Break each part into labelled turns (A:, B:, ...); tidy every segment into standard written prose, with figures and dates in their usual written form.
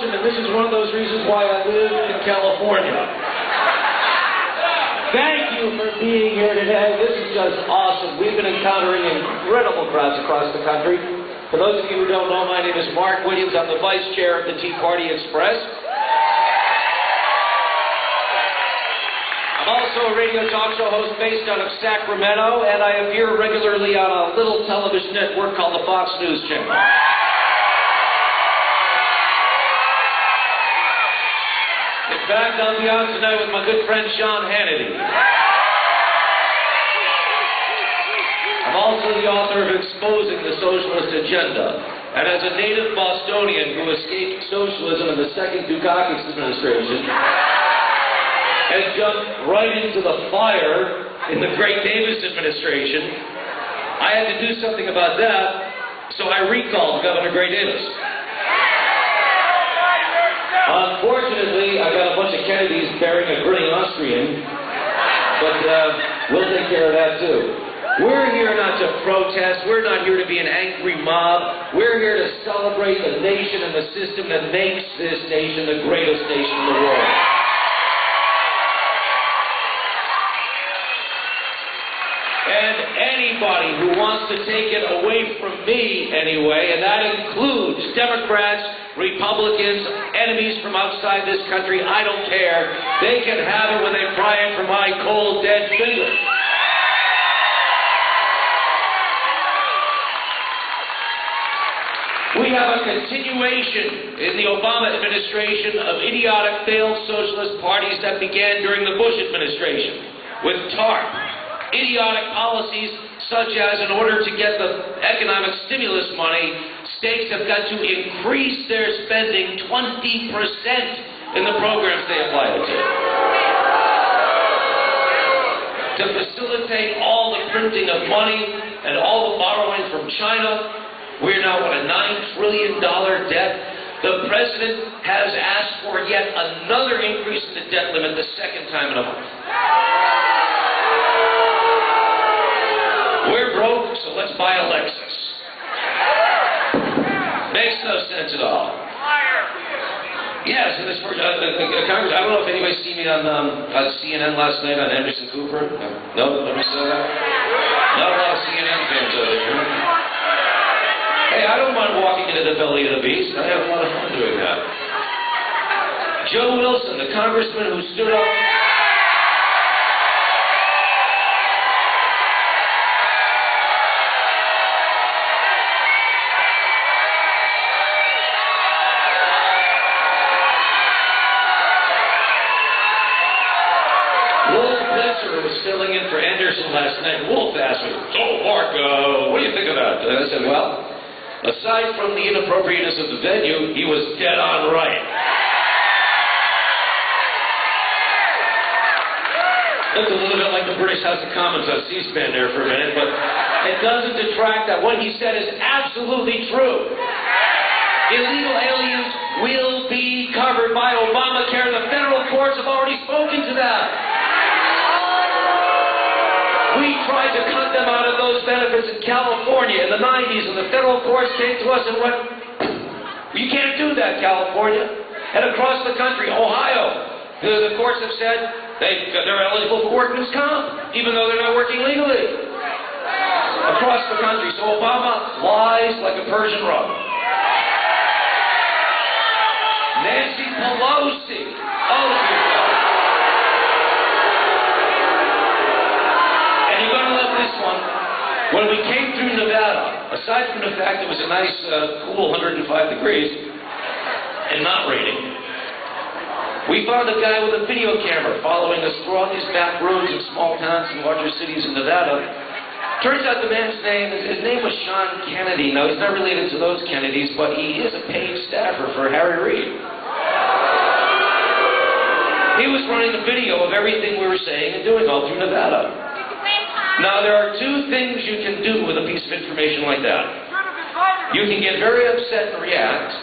A: awesome, and this is one of those reasons why I live in California. Thank you for being here today. This is just awesome. We've been encountering incredible crowds across the country. For those of you who don't know, my name is Mark Williams. I'm the Vice Chair of the Tea Party Express. I'm also a radio talk show host based out of Sacramento, and I appear regularly on a little television network called the Fox News Channel. In fact, I'll be on tonight with my good friend Sean Hannity. I'm also the author of Exposing the Socialist Agenda, and as a native Bostonian who escaped socialism in the second Dukakis administration, and jumped right into the fire in the Great Davis administration, I had to do something about that, so I recalled Governor Gray Davis. Unfortunately, I got a bunch of Kennedys bearing a grinning Austrian, but we'll take care of that too. We're here not to protest, we're not here to be an angry mob, we're here to celebrate the nation and the system that makes this nation the greatest nation in the world. And anybody who wants to take it away from me anyway, and that includes Democrats, Republicans, enemies from outside this country, I don't care. They can have it when they pry it from my cold, dead fingers. We have a continuation in the Obama administration of idiotic failed socialist parties that began during the Bush administration with TARP. Idiotic policies such as, in order to get the economic stimulus money, states have got to increase their spending 20% in the programs they apply it to. To facilitate all the printing of money and all the borrowing from China, we're now at a $9 trillion debt. The president has asked for yet another increase in the debt limit the second time in a month. We're broke, so let's buy a Lexus. Makes no sense at all. Yes, and this first, Congress, I don't know if anybody's seen me on CNN last night on Anderson Cooper. No? Nobody saw that? Not a lot of CNN fans over here. Hey, I don't mind walking into the belly of the beast. I have a lot of fun doing that. Joe Wilson, the congressman who stood up. Was filling in for Anderson last night. Wolf asked me, "So, Mark, what do you think of that?" And I said, well, aside from the inappropriateness of the venue, he was dead on right. Looked a little bit like the British House of Commons on C-SPAN there for a minute, but it doesn't detract that what he said is absolutely true. Illegal aliens will be covered by Obamacare. The federal courts have already spoken to that. We tried to cut them out of those benefits in California in the 90s, and the federal courts came to us and went, you can't do that, California. And across the country, Ohio, the courts have said they're eligible for workman's comp, even though they're not working legally. Across the country. So Obama lies like a Persian rug. Nancy Pelosi. Oh, dear God. You're going to love this one. When we came through Nevada, aside from the fact it was a nice, cool 105 degrees and not raining, we found a guy with a video camera following us through all these back roads in small towns and larger cities in Nevada. Turns out the man's his name was Sean Kennedy. Now, he's not related to those Kennedys, but he is a paid staffer for Harry Reid. He was running the video of everything we were saying and doing all through Nevada. Now, there are two things you can do with a piece of information like that. You can get very upset and react,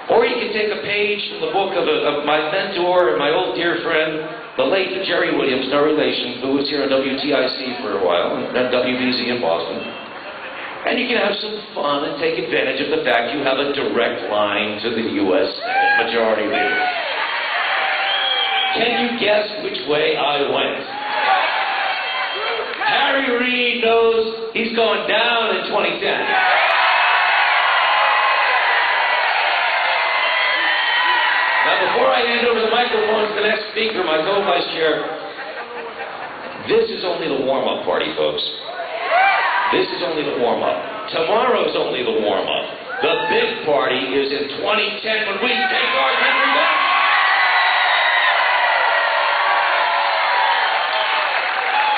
A: or you can take a page from the book of my mentor and my old dear friend, the late Jerry Williams, no relation, who was here on WTIC for a while, and WBZ in Boston. And you can have some fun and take advantage of the fact you have a direct line to the U.S. Senate Majority Leader. Can you guess which way I went? Harry Reid knows he's going down in 2010. Now, before I hand over the microphone to the next speaker, my co-vice chair, this is only the warm-up party, folks. This is only the warm-up. Tomorrow's only the warm-up. The big party is in 2010 when we take our country back.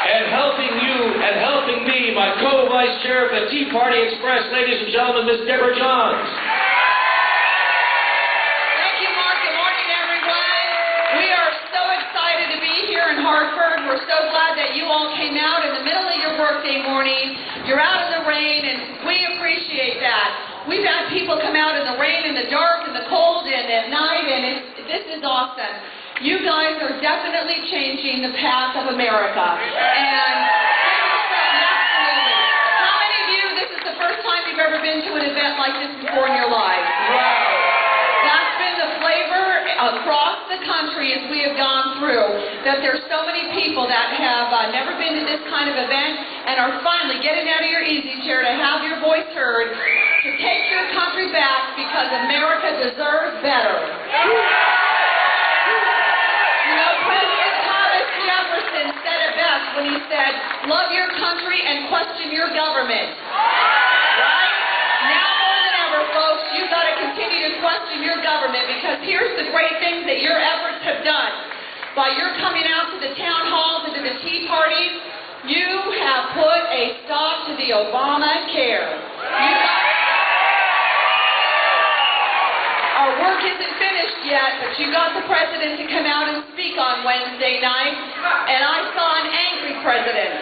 A: And helping you and helping me, my co-vice chair of the Tea Party Express, ladies and gentlemen, Miss Deborah Johns.
B: Thank you, Mark. Good morning, everyone. We are so excited to be here in Hartford. We're so glad that you all came out in the middle of your workday morning. You're out in the rain, and we appreciate that. We've had people come out in the rain, in the dark, in the cold, and at night, and this is awesome. You guys are definitely changing the path of America. And absolutely. How many of you, this is the first time you've ever been to an event like this before in your life? Wow. That's been the flavor across the country as we have gone through, that there's so many people that have never been to this kind of event and are finally getting out of your easy chair to have your voice heard, to take your country back because America deserves better. You know, President Thomas Jefferson said it best when he said, love your country and question your government. Right? Now more than ever, folks, you've got to continue to question your government, because here's the great things that your efforts have done. By your coming out to the town halls and to the tea parties, you have put a stop to the Obamacare. Our work isn't finished yet, but you got the president to come out and speak on Wednesday night, and I saw an angry president.